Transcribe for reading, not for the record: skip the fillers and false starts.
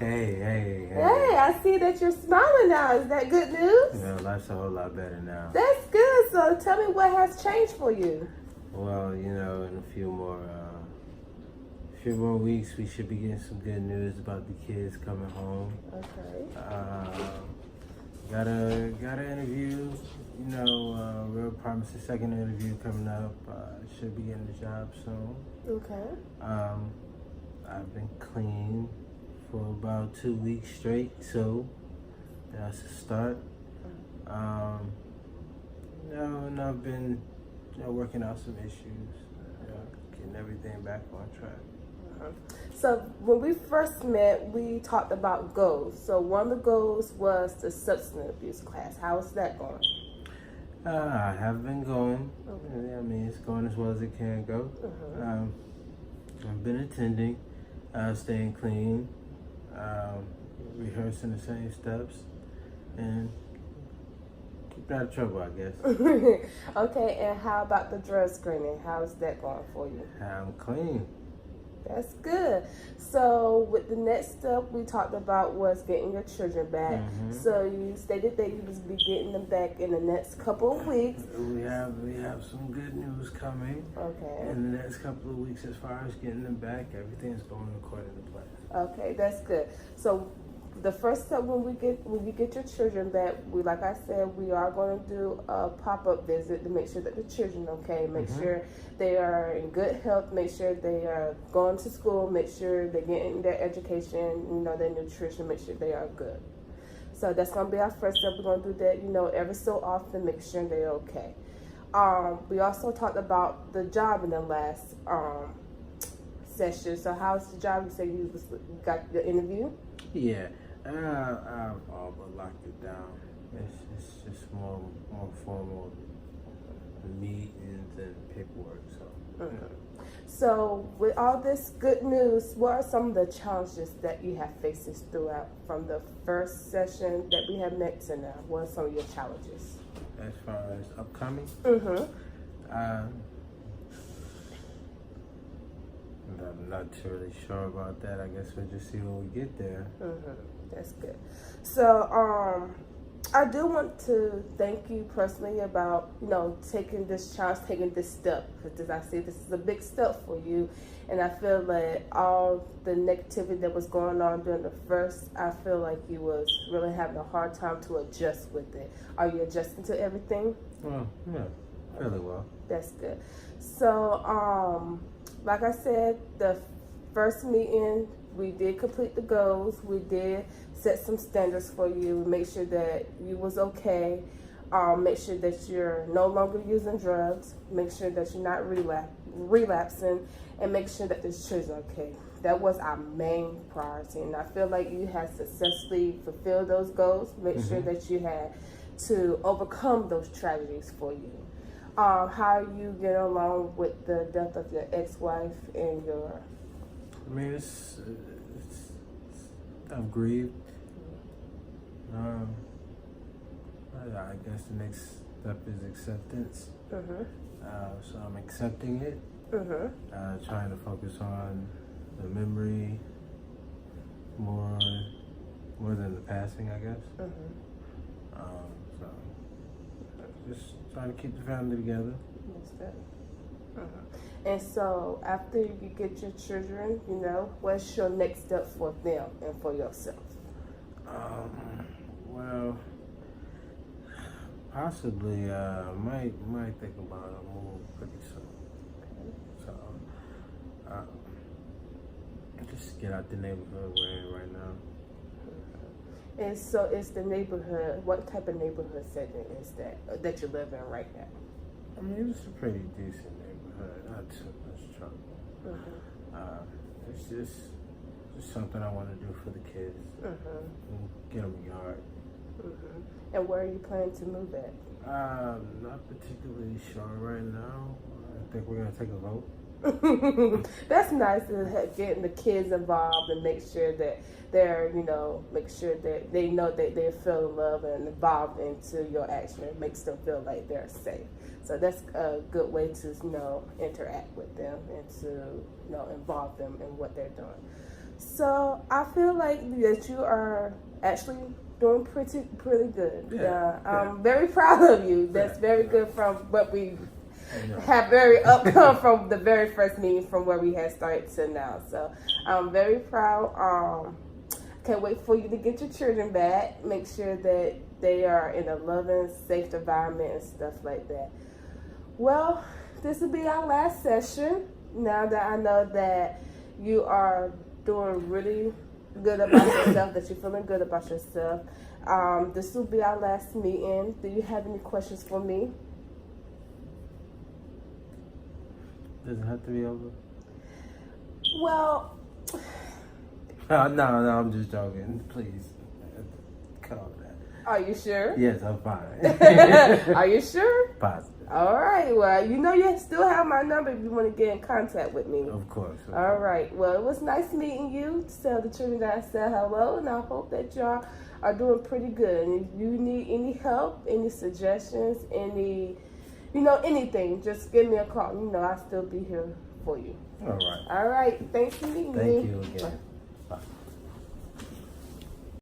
Hey, hey, Hey, hey. I see that you're smiling now. Is that good news? You know, life's a whole lot better now. That's good. So tell me what has changed for you. Well, in a few more weeks, we should be getting some good news about the kids coming home. Okay. Got a interview. Real promising second interview coming up. Should be getting the job soon. Okay. I've been clean for about 2 weeks straight, so that's a start. And I've been working out some issues, getting everything back on track. So when we first met, we talked about goals. So one of the goals was the substance abuse class. How is that going? I have been going. Okay. I mean, it's going as well as it can go. I've been attending, staying clean, rehearsing the same steps, and keeping out of trouble, I guess. Okay, and how about the drug screening? How's that going for you? I'm clean. That's good. So with the next step we talked about was getting your children back. So you stated that you was be getting them back in the next couple of weeks. We have some good news coming. Okay. In the next couple of weeks, as far as getting them back, everything's going according to plan. Okay, that's good. So the first step when you get your children back, like I said, we are going to do a pop-up visit to make sure that the children are okay, make sure they are in good health, make sure they are going to school, make sure they're getting their education, their nutrition, make sure they are good. So that's going to be our first step. We're going to do that, every so often, make sure they're okay. We also talked about the job in the last session. So how's the job? You say you got the interview? Yeah. I've all but locked it down. It's just more formal meetings and paperwork. So. So with all this good news, what are some of the challenges that you have faced throughout from the first session that we have met to now? What are some of your challenges? As far as upcoming, I'm not really sure about that. I guess we'll just see when we get there. That's good. So, I do want to thank you personally about, taking this chance, taking this step. Because as I say, this is a big step for you. And I feel like all the negativity that was going on during the first, I feel like you was really having a hard time to adjust with it. Are you adjusting to everything? Well, yeah, fairly well. That's good. So, like I said, the first meeting, we did complete the goals. We did set some standards for you. Make sure that you was okay. Make sure that you're no longer using drugs. Make sure that you're not relapsing. And make sure that the children are okay. That was our main priority. And I feel like you had successfully fulfilled those goals. Make sure that you had to overcome those tragedies for you. How you get along with the death of your ex-wife and your... I mean, I've grieved. I guess the next step is acceptance. So I'm accepting it. Trying to focus on the memory more than the passing, I guess. So just trying to keep the family together. That's good. And so after you get your children, what's your next step for them and for yourself? Well, possibly might think about a move pretty soon. So just get out the neighborhood we're in right now. And so it's the neighborhood. What type of neighborhood setting is that you live in right now? I mean, it's a pretty decent neighborhood, not too much trouble. It's just something I want to do for the kids. Get them a yard. And where are you planning to move at? Not particularly sure right now. I think we're gonna take a vote. That's nice to getting the kids involved and make sure that they're, make sure that they know that they're feeling love and involved into your action. It makes them feel like they're safe. So that's a good way to, interact with them and to, involve them in what they're doing. So I feel like that you are actually doing pretty good. Yeah. I'm very proud of you. That's very good from what we Yeah. have very upcome from the very first meeting from where we had started to now. So I'm very proud. Can't wait for you to get your children back. Make sure that they are in a loving, safe environment and stuff like that. Well, this will be our last session. Now that I know that you are doing really good about yourself, that you're feeling good about yourself, this will be our last meeting. Do you have any questions for me? Does it have to be over? Well, No, I'm just joking. Please, calm that. are you sure? Yes, I'm fine. Are you sure? Positive. All right. Well, you know you still have my number if you want to get in contact with me. Of course. All right. Well, it was nice meeting you. Tell the children that I said hello, and I hope that y'all are doing pretty good. And if you need any help, any suggestions, anything, just give me a call. I'll still be here for you. All right. All right. Thanks for meeting me. Thank you again.